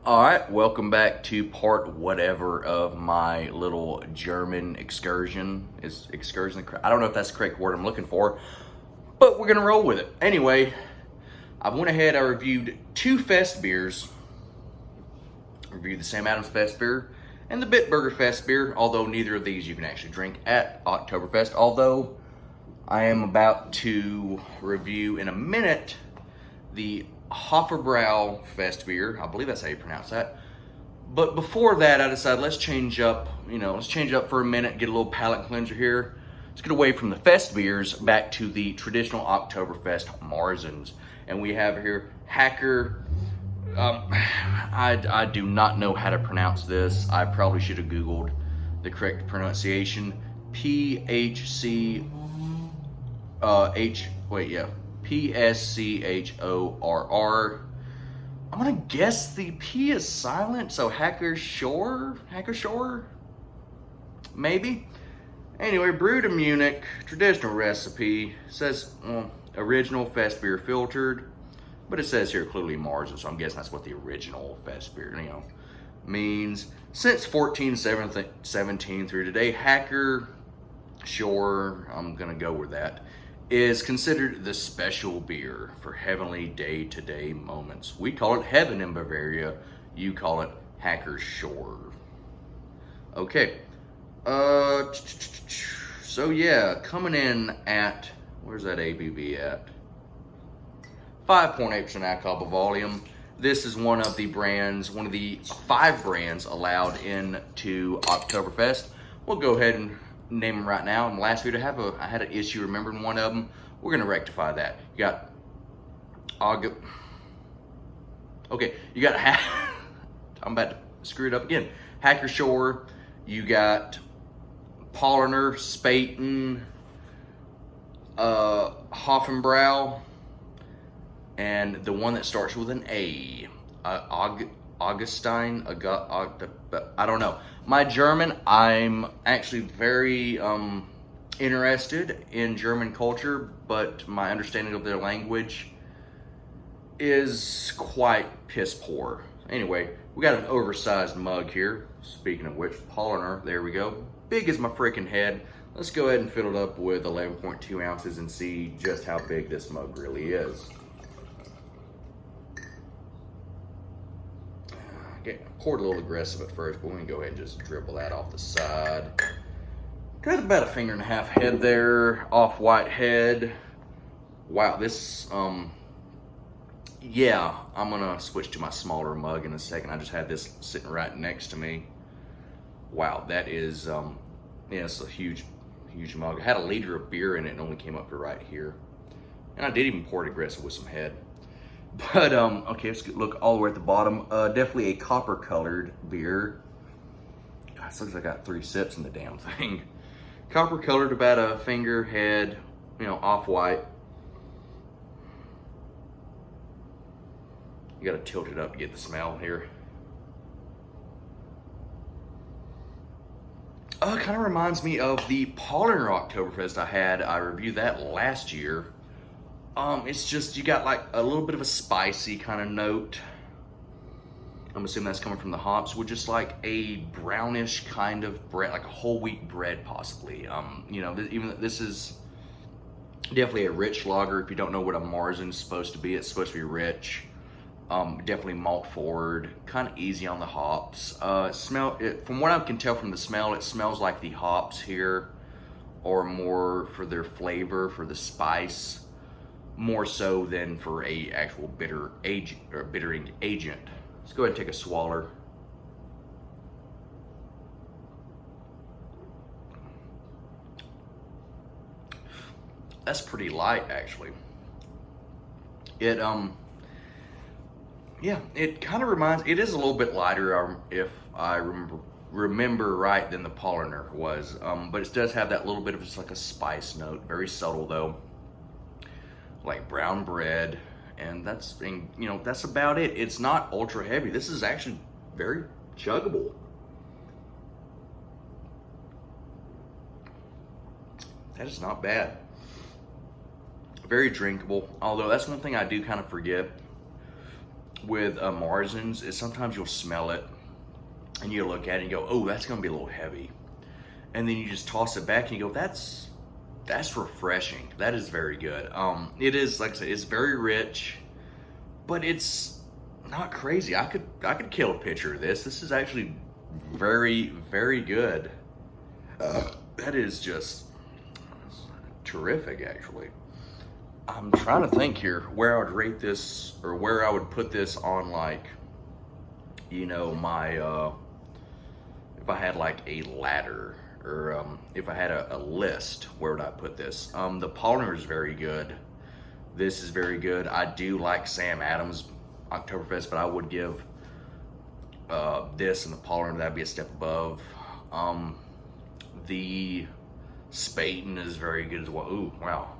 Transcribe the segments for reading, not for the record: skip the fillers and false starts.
All right, welcome back to part whatever of my little German excursion. Is excursion? I don't know if that's the correct word I'm looking for, but we're gonna roll with it. Anyway, I went ahead. I reviewed two Fest beers. Reviewed the Sam Adams Fest beer and the Bitburger Fest beer. Although neither of these you can actually drink at Oktoberfest. Although I am about to review in a minute the Hofbrau Fest beer. I believe that's how you pronounce that. But before that, I decided let's change up. Let's change it up for a minute, get a little palate cleanser here. Let's get away from the Fest beers back to the traditional Oktoberfest Marzens. And we have here Hacker. I do not know how to pronounce this. I probably should have Googled the correct pronunciation. PHC pschorr. I'm gonna guess the P is silent, so Hacker Shore, maybe. Anyway, brewed in Munich, traditional recipe. Says original Fest beer filtered, but it says here clearly Marzen, so I'm guessing that's what the original Fest beer, means. Since 1417 through today, Hacker Shore, I'm gonna go with that, is considered the special beer for heavenly day-to-day moments. We call it Heaven in Bavaria. You call it Hacker Shore. Okay. So yeah, coming in at, where's that ABV at? 5.8% alcohol by volume. This is one of the 5 brands allowed into Oktoberfest. We'll go ahead and name them right now. In the last video, I had an issue remembering one of them. We're gonna rectify that. You got I'm about to screw it up again. Hacker Shore. You got Polliner, Spaten, Hofbrau, and the one that starts with an A. Augustine, I don't know. My German, I'm actually very interested in German culture, but my understanding of their language is quite piss poor. Anyway, we got an oversized mug here. Speaking of which, Polliner, there we go. Big as my freaking head. Let's go ahead and fill it up with 11.2 ounces and see just how big this mug really is. Poured a little aggressive at first, but we're gonna go ahead and just dribble that off the side. Got about a finger and a half head there, off-white head. Wow, this, yeah, I'm gonna switch to my smaller mug in a second. I just had this sitting right next to me. Wow, that is, yeah, it's a huge mug. It had a liter of beer in it and only came up to right here. And I did even pour it aggressive with some head. But, okay, let's look all the way at the bottom. Definitely a copper-colored beer. God, it looks like I got 3 sips in the damn thing. Copper-colored, about a finger, head, off-white. You gotta tilt it up to get the smell here. It kind of reminds me of the Polliner Oktoberfest I had. I reviewed that last year. It's just, you got like a little bit of a spicy kind of note. I'm assuming that's coming from the hops, with just like a brownish kind of bread, like a whole wheat bread possibly. This is definitely a rich lager. If you don't know what a Marzen is supposed to be, it's supposed to be rich. Definitely malt forward, kind of easy on the hops. From what I can tell from the smell, it smells like the hops here are more for their flavor, for the spice, more so than for a actual bittering agent. Let's go ahead and take a swaller. That's pretty light, actually. It yeah, it kind of reminds. It is a little bit lighter, if I remember right, than the Polliner was. But it does have that little bit of just like a spice note, very subtle though. Like brown bread, and that's about it. It's not ultra heavy. This is actually very chuggable. That is not bad. Very drinkable, although that's one thing I do kind of forget. with Marzens is sometimes you'll smell it and you look at it and you go, oh, that's gonna be a little heavy. And then you just toss it back and you go, that's refreshing. That is very good. It is, like I said, it's very rich, but it's not crazy. I could kill a pitcher of this. This is actually very, very good. That is just terrific, actually. I'm trying to think here where I would rate this, or where I would put this on, like, you know, my, if I had like a ladder, or if I had a list, where would I put this? The Polliner is very good. This is very good. I do like Sam Adams Oktoberfest, but I would give this and the Polliner, that'd be a step above. The Spaten is very good as well. Ooh, wow.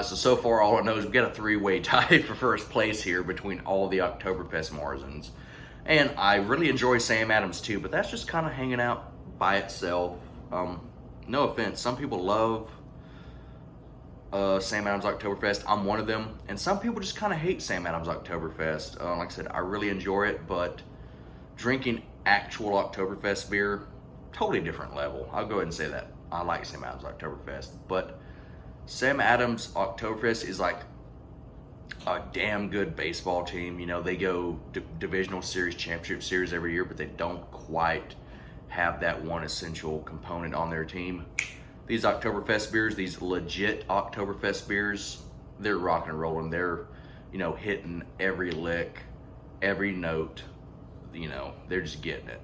So far, all I know is we got a three-way tie for first place here between all the Oktoberfest Marzens. And I really enjoy Sam Adams too, but that's just kind of hanging out by itself. No offense, some people love Sam Adams Oktoberfest. I'm one of them. And some people just kind of hate Sam Adams Oktoberfest. Like I said, I really enjoy it, but drinking actual Oktoberfest beer, totally different level. I'll go ahead and say that. I like Sam Adams Oktoberfest, but Sam Adams Oktoberfest is like a damn good baseball team. You know, they go divisional series, championship series every year, but they don't quite have that one essential component on their team. These Oktoberfest beers, these legit Oktoberfest beers, they're rocking and rolling. They're, you know, hitting every lick, every note. You know, they're just getting it.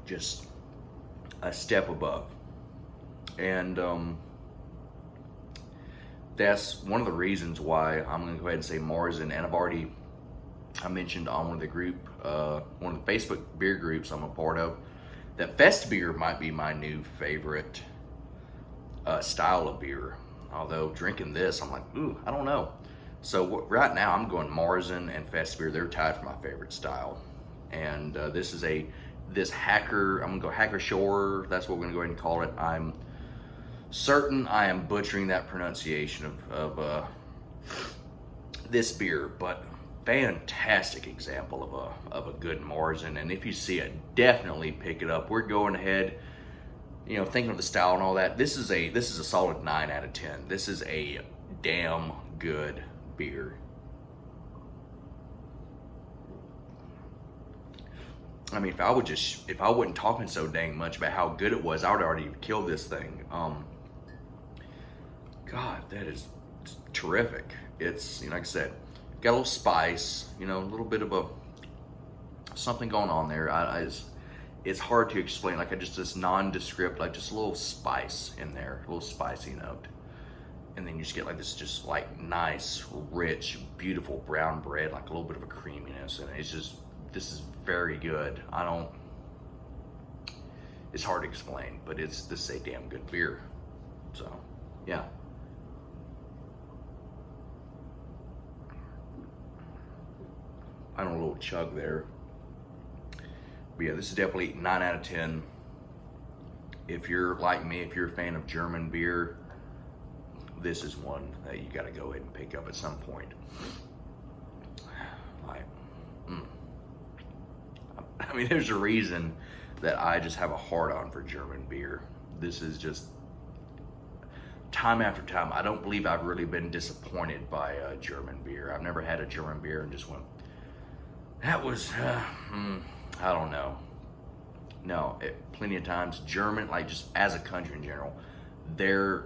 Just a step above. And that's one of the reasons why I'm going to go ahead and say Marzen. And I mentioned on one of the one of the Facebook beer groups I'm a part of, that Fest beer might be my new favorite style of beer. Although drinking this, I'm like, ooh, I don't know. So right now I'm going Marzen and Fest beer. They're tied for my favorite style. And this is this Hacker, I'm gonna go Hacker pschorr. That's what we're gonna go ahead and call it. I'm certain I am butchering that pronunciation of this beer, but fantastic example of a good Marzen. And if you see it, definitely pick it up. We're going ahead, you know, thinking of the style and all that. This is a solid 9 out of 10. This is a damn good beer. I mean, if I wasn't talking so dang much about how good it was, I would already kill this thing. God, that is terrific. It's, you know, like I said, got a little spice, you know, a little bit of something going on there. It's hard to explain, like just this nondescript, like just a little spice in there, a little spicy note. And then you just get like this just like nice, rich, beautiful brown bread, like a little bit of a creaminess. And it's just, this is very good. It's hard to explain, but this is a damn good beer. So, yeah. I don't know, a little chug there. But yeah, this is definitely 9 out of 10. If you're like me, if you're a fan of German beer, this is one that you got to go ahead and pick up at some point. I mean, there's a reason that I just have a hard-on for German beer. This is just, time after time, I don't believe I've really been disappointed by German beer. I've never had a German beer and just went, that was, I don't know. No, plenty of times, German, like just as a country in general,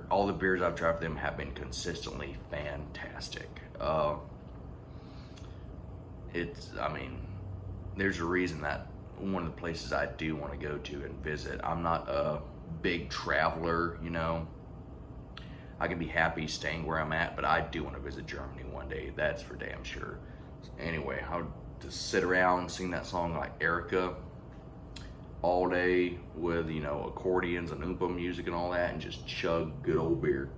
all the beers I've tried for them have been consistently fantastic. I mean, there's a reason that one of the places I do want to go to and visit. I'm not a big traveler, you know. I can be happy staying where I'm at, but I do want to visit Germany one day. That's for damn sure. Anyway, I would just sit around, sing that song like Erica all day with, you know, accordions and oompa music and all that, and just chug good old beer.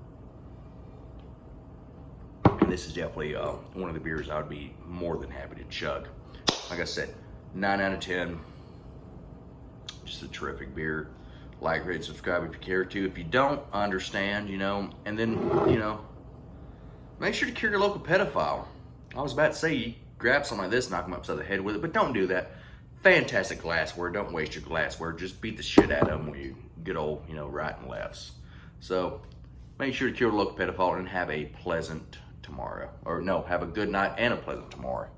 And this is definitely one of the beers I would be more than happy to chug. Like I said, 9 out of 10. Just a terrific beer. Like, rate, subscribe if you care to. If you don't, understand, you know. And then, you know, Make sure to cure your local pedophile. I was about to say, you grab something like this, knock them upside the head with it, but don't do that. Fantastic glassware. Don't waste your glassware. Just beat the shit out of them with you good old, right and lefts. So make sure to cure the local pedophile and have a pleasant tomorrow. Or no, have a good night and a pleasant tomorrow.